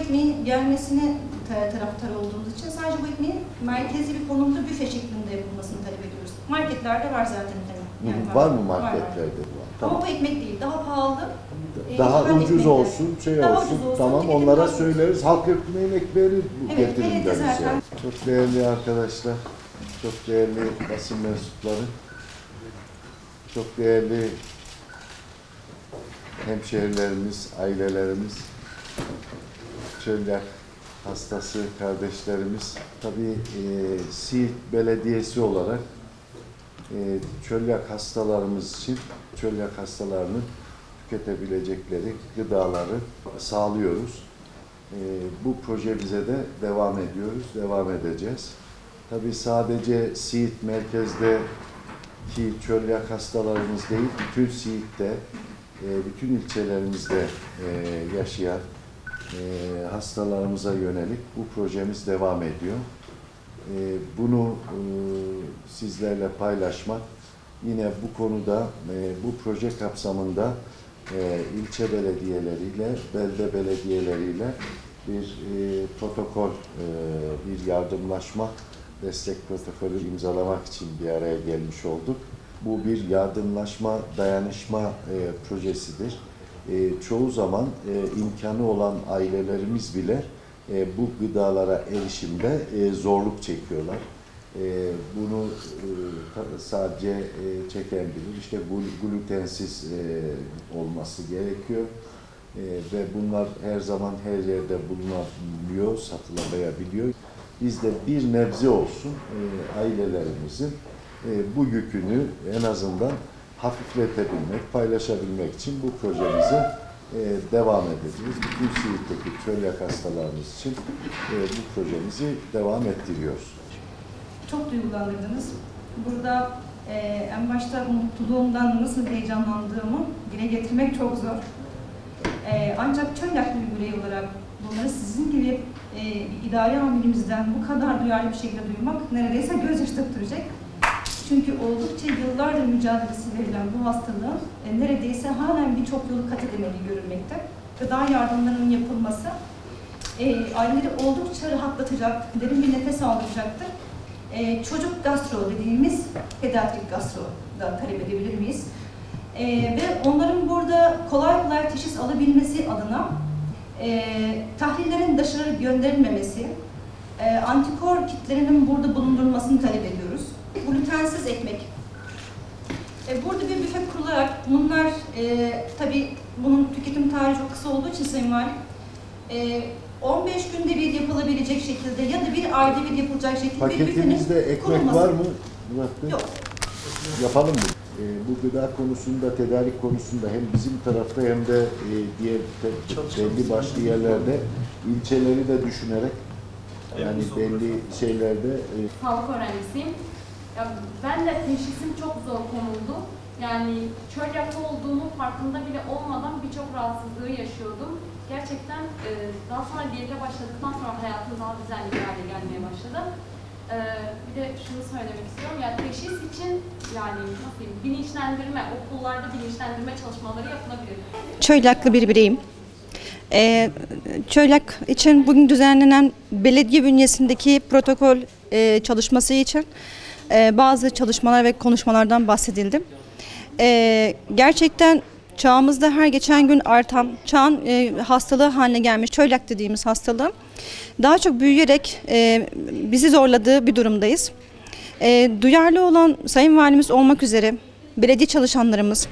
ekmeğin gelmesine taraftar olduğumuz için sadece bu ekmeğin merkezi bir konumda büfe şeklinde yapılmasını talep ediyoruz. Marketlerde var zaten tabii. Yani var mı marketlerde? Var. Tamam. Ama bu ekmek değil, daha pahalı. Daha ucuz olsun, daha olsun. Ucuz olsun. Tamam, onlara söyleriz. Halk ekmeğin ekmeğini getirin deriz yani. Çok değerli arkadaşlar, çok değerli basın mensupları, çok değerli hemşehrilerimiz, ailelerimiz, çölyak hastası kardeşlerimiz. Tabii Siirt Belediyesi olarak çölyak hastalarımız için çölyak hastalarının tüketebilecekleri gıdaları sağlıyoruz. Bu projemize de devam ediyoruz, devam edeceğiz. Tabii sadece Siirt merkezdeki çölyak hastalarımız değil, bütün Siirt'te, bütün ilçelerimizde yaşayan hastalarımıza yönelik bu projemiz devam ediyor. Bunu sizlerle paylaşmak, yine bu konuda, bu proje kapsamında ilçe belediyeleriyle, belde belediyeleriyle bir protokol, bir yardımlaşma destek protokolü imzalamak için bir araya gelmiş olduk. Bu bir yardımlaşma, dayanışma projesidir. Çoğu zaman imkanı olan ailelerimiz bile bu gıdalara erişimde zorluk çekiyorlar. Bunu sadece çeken bilir. İşte glutensiz olması gerekiyor. Ve bunlar her zaman her yerde bulunabiliyor, satılamayabiliyor. Biz de bir nebze olsun ailelerimizin bu yükünü en azından hafifletebilmek, paylaşabilmek için bu projemize devam edeceğiz. Bütün Siirt'teki çölyak hastalarımız için bu projemizi devam ettiriyoruz. Çok duygulandırdınız. Burada en başta mutluluğumdan nasıl heyecanlandığımı dile getirmek çok zor. Ancak çölyaklı bir birey olarak bunları sizin gibi idari amirimizden bu kadar duyarlı bir şekilde duymak neredeyse gözyaşı döktürecek. Çünkü oldukça yıllardır mücadelesi verilen bu hastalığın neredeyse halen birçok yolu kat edemediği görülmekte. Gıda yardımlarının yapılması aileleri oldukça rahatlatacak, derin bir nefes aldıracaktır. Çocuk gastro dediğimiz pediatrik gastro da talep edebilir miyiz? Ve onların burada kolay kolay teşhis alabilmesi adına tahlillerin dışarı gönderilmemesi, antikor kitlerinin burada bulundurulmasını talep ediyoruz. Glutensiz ekmek. Burada bir büfe kurularak bunlar tabii bunun tüketim tarihi çok kısa olduğu için Sayın Valim 15 günde bir yapılabilecek şekilde ya da bir ayda bir yapılacak şekilde paketimizde ekmek kurulması var mı Murat Bey? Yok. Yapalım mı? Bu gıda konusunda, tedarik konusunda hem bizim tarafta hem de diğer belli başlı yerlerde ilçeleri de düşünerek yani belli şeylerde... Sağlık öğrencisiyim. Ya ben de teşhisim çok zor konuldu. Yani çölyaklı olduğumu farkında bile olmadan birçok rahatsızlığı yaşıyordum. Gerçekten daha sonra diyete başladıktan sonra hayatım daha düzenli bir hale gelmeye başladı. Bir de şunu söylemek istiyorum, yani teşhis için yani nasıl diyeyim, bilinçlendirme, okullarda bilinçlendirme çalışmaları yapılabilir. Çölyaklı bir bireyim. Çölyak için bugün düzenlenen belediye bünyesindeki protokol çalışması için bazı çalışmalar ve konuşmalardan bahsedildi. Gerçekten çağımızda her geçen gün artan, çağın hastalığı haline gelmiş çölyak dediğimiz hastalığın daha çok büyüyerek bizi zorladığı bir durumdayız. Duyarlı olan Sayın Valimiz olmak üzere belediye çalışanlarımız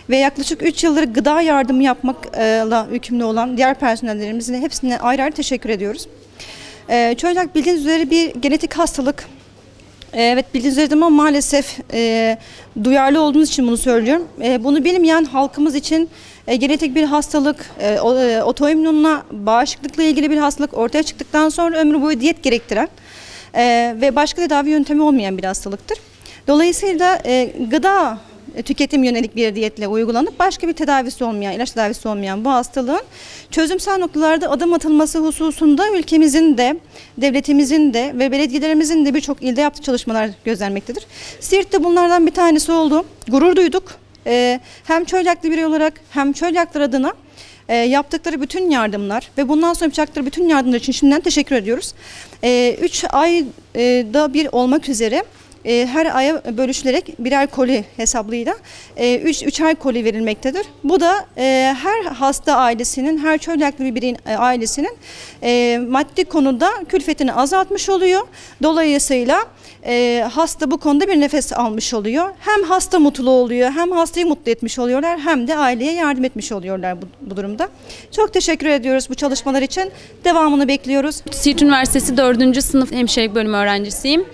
ve yaklaşık 3 yıldır gıda yardımı yapmakla yükümlü olan diğer personellerimizin hepsine ayrı ayrı teşekkür ediyoruz. Çölyak bildiğiniz üzere bir genetik hastalık. Evet, bildiğiniz üzere ama maalesef duyarlı olduğunuz için bunu söylüyorum. Bunu bilmeyen halkımız için genetik bir hastalık, otoimmünle, bağışıklıkla ilgili bir hastalık ortaya çıktıktan sonra ömrü boyu diyet gerektiren ve başka tedavi yöntemi olmayan bir hastalıktır. Dolayısıyla gıda tüketim yönelik bir diyetle uygulanıp başka bir tedavisi olmayan, ilaç tedavisi olmayan bu hastalığın çözümsel noktalarda adım atılması hususunda ülkemizin de, devletimizin de ve belediyelerimizin de birçok ilde yaptığı çalışmalar gözlenmektedir. Siirt'te bunlardan bir tanesi oldu. Gurur duyduk. Hem çölyaklı birey olarak hem çölyaklar adına yaptıkları bütün yardımlar ve bundan sonra yapacakları bütün yardımlar için şimdiden teşekkür ediyoruz. 3 ayda bir olmak üzere her aya bölüşülerek birer koli hesabıyla 3'er koli verilmektedir. Bu da her hasta ailesinin, her çölyaklı bir bireyin ailesinin maddi konuda külfetini azaltmış oluyor. Dolayısıyla hasta bu konuda bir nefes almış oluyor. Hem hasta mutlu oluyor, hem hastayı mutlu etmiş oluyorlar, hem de aileye yardım etmiş oluyorlar bu durumda. Çok teşekkür ediyoruz bu çalışmalar için. Devamını bekliyoruz. Siirt Üniversitesi 4. sınıf hemşirelik bölümü öğrencisiyim.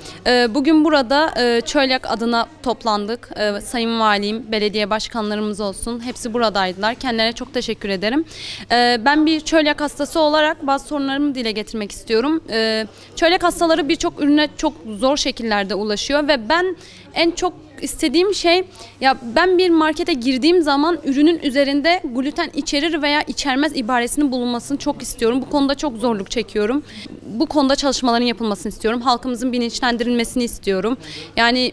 Bugün burada çölyak adına toplandık. Sayın Valim, belediye başkanlarımız olsun. Hepsi buradaydılar. Kendilerine çok teşekkür ederim. Ben bir çölyak hastası olarak bazı sorunlarımı dile getirmek istiyorum. Çölyak hastaları birçok ürüne çok zor şekillerde ulaşıyor ve ben en çok istediğim şey, ya ben bir markete girdiğim zaman ürünün üzerinde gluten içerir veya içermez ibaresinin bulunmasını çok istiyorum. Bu konuda çok zorluk çekiyorum. Bu konuda çalışmaların yapılmasını istiyorum. Halkımızın bilinçlendirilmesini istiyorum. Yani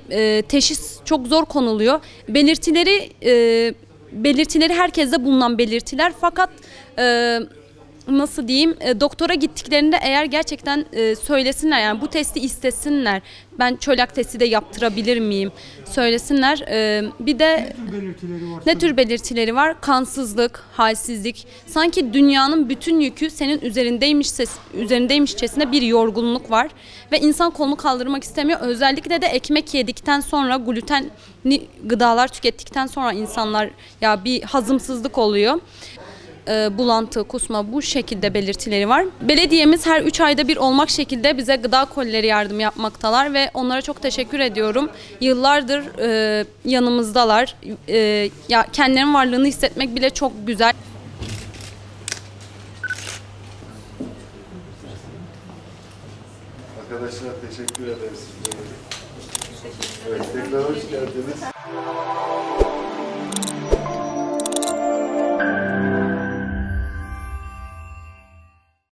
teşhis çok zor konuluyor. Belirtileri herkeste bulunan belirtiler, fakat nasıl diyeyim, doktora gittiklerinde eğer gerçekten söylesinler, yani bu testi istesinler, ben çölyak testi de yaptırabilir miyim söylesinler. Bir de ne tür belirtileri var? Kansızlık, halsizlik, sanki dünyanın bütün yükü senin üzerindeymişçesine bir yorgunluk var ve insan kolunu kaldırmak istemiyor. Özellikle de ekmek yedikten sonra, glutenli gıdalar tükettikten sonra insanlar, ya bir hazımsızlık oluyor. Bulantı, kusma, bu şekilde belirtileri var. Belediyemiz her 3 ayda bir olmak şekilde bize gıda kolileri yardım yapmaktalar ve onlara çok teşekkür ediyorum. Yıllardır yanımızdalar. Ya kendilerinin varlığını hissetmek bile çok güzel. Arkadaşlar teşekkür ederiz. Evet, tekrar hoş geldiniz.